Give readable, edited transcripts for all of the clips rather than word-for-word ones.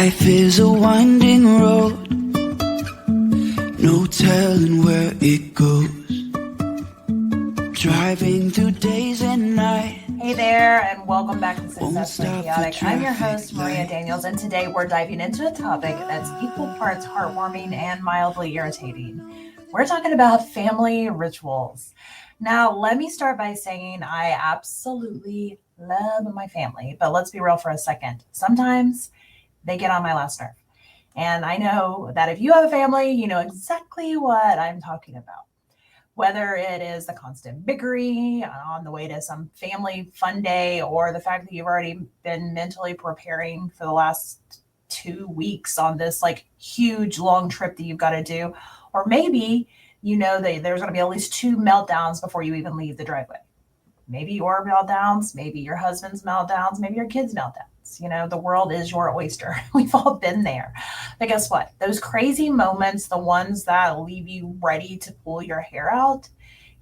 Life is a winding road, no telling where it goes. Driving through days and nights. Hey there, and welcome back to Successfully Chaotic. I'm your host, Maria Daniels, and today we're diving into a topic that's equal parts heartwarming and mildly irritating. We're talking about family rituals. Now, let me start by saying I absolutely love my family, but let's be real for a second. Sometimes they get on my last nerve. And I know that if you have a family, you know exactly what I'm talking about. Whether it is the constant bickering on the way to some family fun day, or the fact that you've already been mentally preparing for the last 2 weeks on this like huge long trip that you've got to do, or maybe you know that there's going to be at least 2 meltdowns before you even leave the driveway. Maybe your meltdowns, maybe your husband's meltdowns, maybe your kids' meltdowns. You know, the world is your oyster. We've all been there. But guess what? Those crazy moments, the ones that leave you ready to pull your hair out,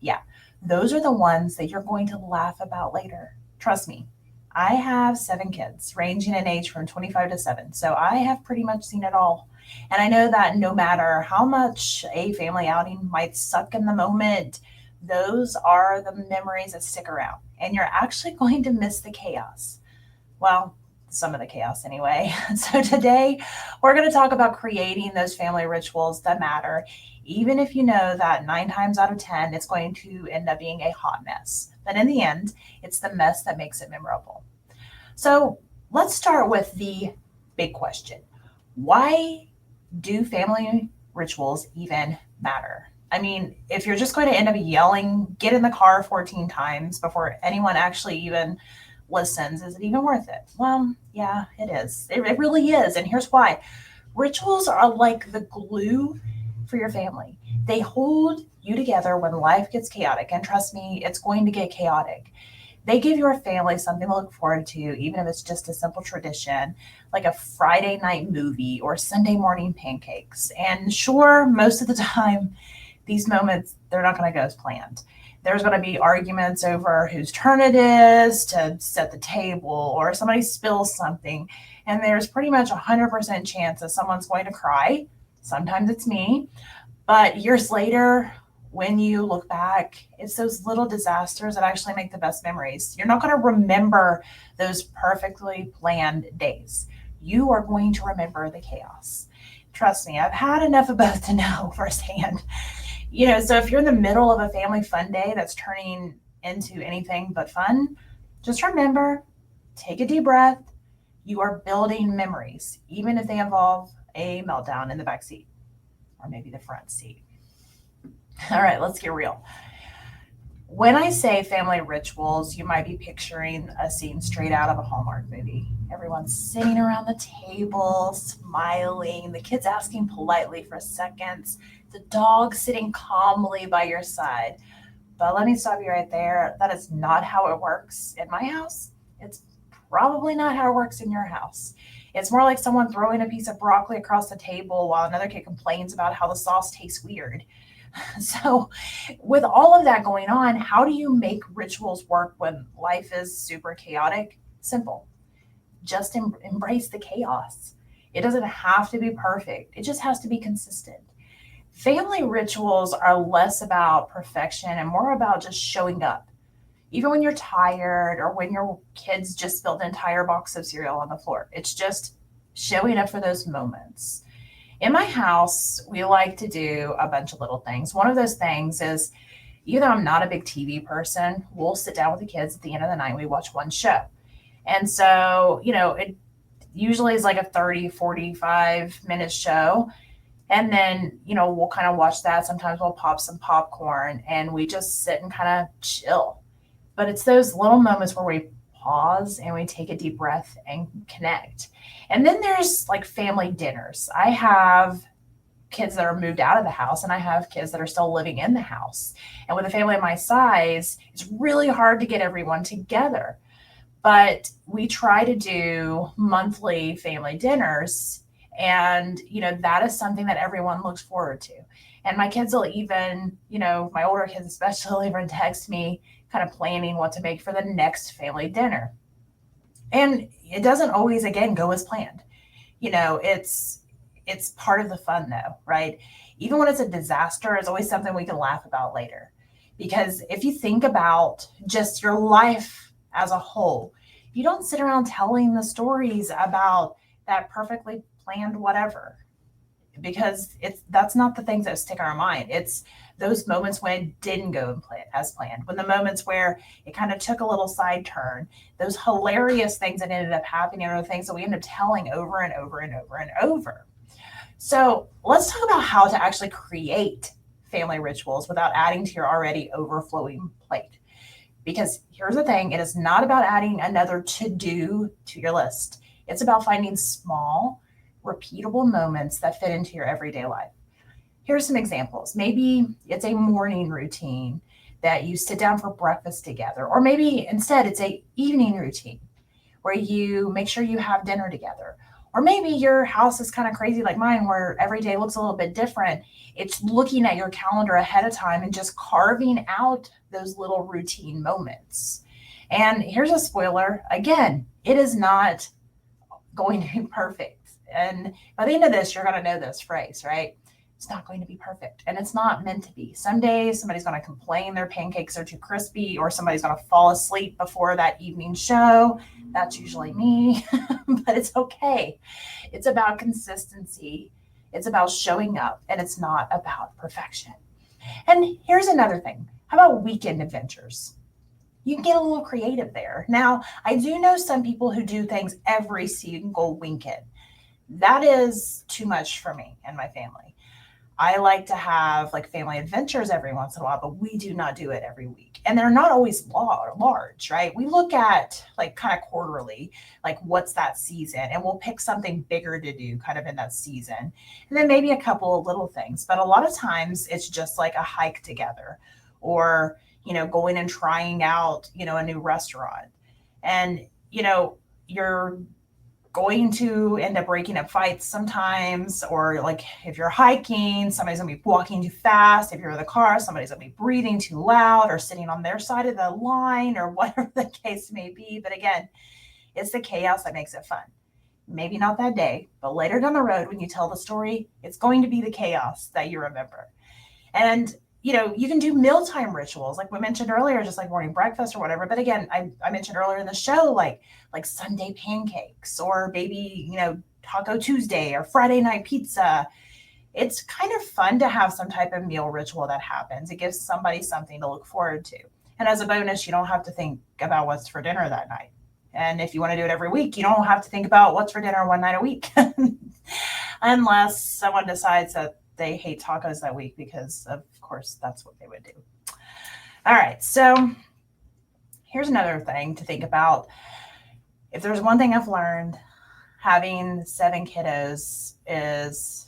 yeah, those are the ones that you're going to laugh about later. Trust me. I have 7 kids ranging in age from 25 to 7. So I have pretty much seen it all. And I know that no matter how much a family outing might suck in the moment, those are the memories that stick around, and you're actually going to miss the chaos. Well, some of the chaos anyway. So today we're going to talk about creating those family rituals that matter, even if you know that 9 times out of 10, it's going to end up being a hot mess. But in the end, it's the mess that makes it memorable. So let's start with the big question. Why do family rituals even matter? I mean, if you're just going to end up yelling, get in the car 14 times before anyone actually even listens, is it even worth it? Well, yeah, it is. It really is. And here's why. Rituals are like the glue for your family. They hold you together when life gets chaotic. And trust me, it's going to get chaotic. They give your family something to look forward to, even if it's just a simple tradition, like a Friday night movie or Sunday morning pancakes. And sure, most of the time, these moments, they're not going to go as planned. There's going to be arguments over whose turn it is to set the table, or somebody spills something. And there's pretty much 100% chance that someone's going to cry. Sometimes it's me. But years later, when you look back, it's those little disasters that actually make the best memories. You're not going to remember those perfectly planned days. You are going to remember the chaos. Trust me, I've had enough of both to know firsthand. You know, so if you're in the middle of a family fun day that's turning into anything but fun, just remember, take a deep breath. You are building memories, even if they involve a meltdown in the back seat, or maybe the front seat. All right, let's get real. When I say family rituals, you might be picturing a scene straight out of a Hallmark movie. Everyone's sitting around the table, smiling, the kids asking politely for seconds, the dog sitting calmly by your side. But let me stop you right there. That is not how it works in my house. It's probably not how it works in your house. It's more like someone throwing a piece of broccoli across the table while another kid complains about how the sauce tastes weird. So with all of that going on, how do you make rituals work when life is super chaotic? Simple. Just embrace the chaos. It doesn't have to be perfect. It just has to be consistent. Family rituals are less about perfection and more about just showing up. Even when you're tired or when your kids just spilled an entire box of cereal on the floor, it's just showing up for those moments. In my house, we like to do a bunch of little things. One of those things is, even though I'm not a big TV person, we'll sit down with the kids at the end of the night and we watch one show. And so, you know, it usually is like a 30, 45-minute show. And then, you know, we'll kind of watch that. Sometimes we'll pop some popcorn and we just sit and kind of chill. But it's those little moments where we pause and we take a deep breath and connect. And then there's like family dinners. I have kids that are moved out of the house and I have kids that are still living in the house. And with a family my size, it's really hard to get everyone together. But we try to do monthly family dinners. And, you know, that is something that everyone looks forward to. And my kids will even, you know, my older kids especially, even text me kind of planning what to make for the next family dinner. And it doesn't always, again, go as planned. It's part of the fun though, right? Even when it's a disaster, it's always something we can laugh about later. Because if you think about just your life as a whole, you don't sit around telling the stories about that perfectly planned whatever, because that's not the things that stick in our mind. It's those moments when it didn't go as planned, when the moments where it kind of took a little side turn, those hilarious things that ended up happening are the things that we end up telling over and over and over and over. So let's talk about how to actually create family rituals without adding to your already overflowing plate. Because here's the thing, it is not about adding another to do to your list. It's about finding small, repeatable moments that fit into your everyday life. Here's some examples. Maybe it's a morning routine that you sit down for breakfast together, or maybe instead it's a evening routine where you make sure you have dinner together. Or maybe your house is kind of crazy like mine, where every day looks a little bit different. It's looking at your calendar ahead of time and just carving out those little routine moments. And here's a spoiler again, it is not going to be perfect. And by the end of this, you're going to know this phrase, right? It's not going to be perfect, and it's not meant to be. Some days somebody's going to complain their pancakes are too crispy, or somebody's going to fall asleep before that evening show. That's usually me, but it's okay. It's about consistency. It's about showing up, and it's not about perfection. And here's another thing. How about weekend adventures? You can get a little creative there. Now, I do know some people who do things every single weekend. That is too much for me and my family. I like to have like family adventures every once in a while, but we do not do it every week. And they're not always large, right? We look at like kind of quarterly, like what's that season, and we'll pick something bigger to do kind of in that season. And then maybe a couple of little things. But a lot of times it's just like a hike together, or, going and trying out, a new restaurant. And, you're going to end up breaking up fights sometimes, or like if you're hiking, somebody's gonna be walking too fast. If you're in the car, somebody's gonna be breathing too loud or sitting on their side of the line, or whatever the case may be. But again, it's the chaos that makes it fun. Maybe not that day, but later down the road when you tell the story, it's going to be the chaos that you remember. And you can do mealtime rituals, like we mentioned earlier, just like morning breakfast or whatever. But again, I mentioned earlier in the show, like Sunday pancakes, or maybe, Taco Tuesday or Friday night pizza. It's kind of fun to have some type of meal ritual that happens. It gives somebody something to look forward to. And as a bonus, you don't have to think about what's for dinner that night. And if you want to do it every week, you don't have to think about what's for dinner one night a week. Unless someone decides that they hate tacos that week, because of course that's what they would do. All right, so here's another thing to think about. If there's one thing I've learned having 7 kiddos, is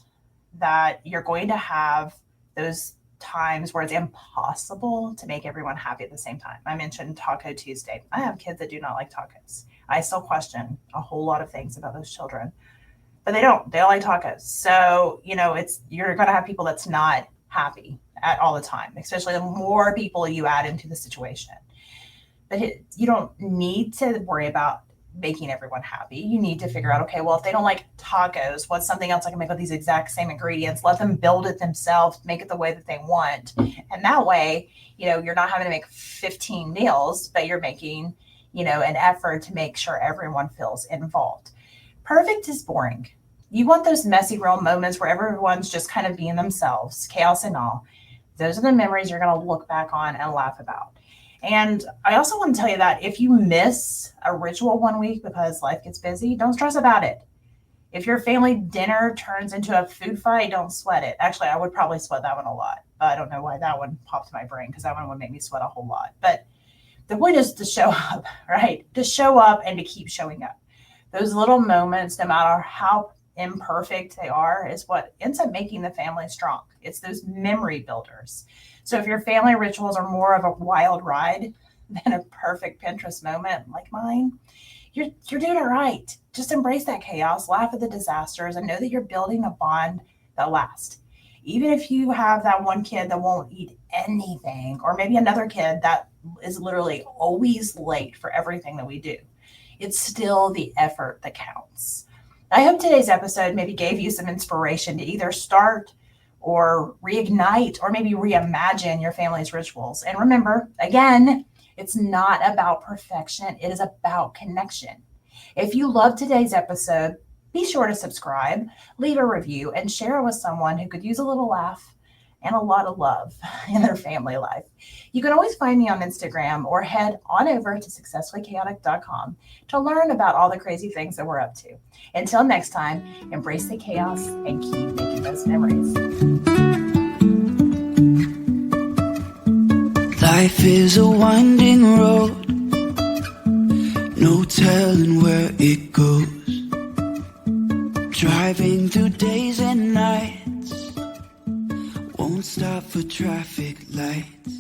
that you're going to have those times where it's impossible to make everyone happy at the same time. I mentioned Taco Tuesday. I have kids that do not like tacos. I still question a whole lot of things about those children. But they don't like tacos. So, you're going to have people that's not happy at all the time, especially the more people you add into the situation. But you don't need to worry about making everyone happy. You need to figure out, okay, well, if they don't like tacos, what's something else I can make with these exact same ingredients? Let them build it themselves, make it the way that they want. And that way, you're not having to make 15 meals, but you're making, an effort to make sure everyone feels involved. Perfect is boring. You want those messy, real moments where everyone's just kind of being themselves, chaos and all. Those are the memories you're going to look back on and laugh about. And I also want to tell you that if you miss a ritual one week because life gets busy, don't stress about it. If your family dinner turns into a food fight, don't sweat it. Actually, I would probably sweat that one a lot. I don't know why that one popped in my brain, because that one would make me sweat a whole lot. But the point is to show up, right? To show up and to keep showing up. Those little moments, no matter how imperfect they are, is what ends up making the family strong. It's those memory builders. So if your family rituals are more of a wild ride than a perfect Pinterest moment like mine, you're doing it right. Just embrace that chaos, laugh at the disasters, and know that you're building a bond that lasts. Even if you have that one kid that won't eat anything, or maybe another kid that is literally always late for everything that we do, it's still the effort that counts. I hope today's episode maybe gave you some inspiration to either start or reignite or maybe reimagine your family's rituals. And remember, again, it's not about perfection, it is about connection. If you loved today's episode, be sure to subscribe, leave a review, and share it with someone who could use a little laugh and a lot of love in their family life. You can always find me on Instagram or head on over to successfullychaotic.com to learn about all the crazy things that we're up to. Until next time, embrace the chaos and keep making those memories. Life is a winding road, no telling where it goes. Driving through days and nights, won't stop for traffic lights.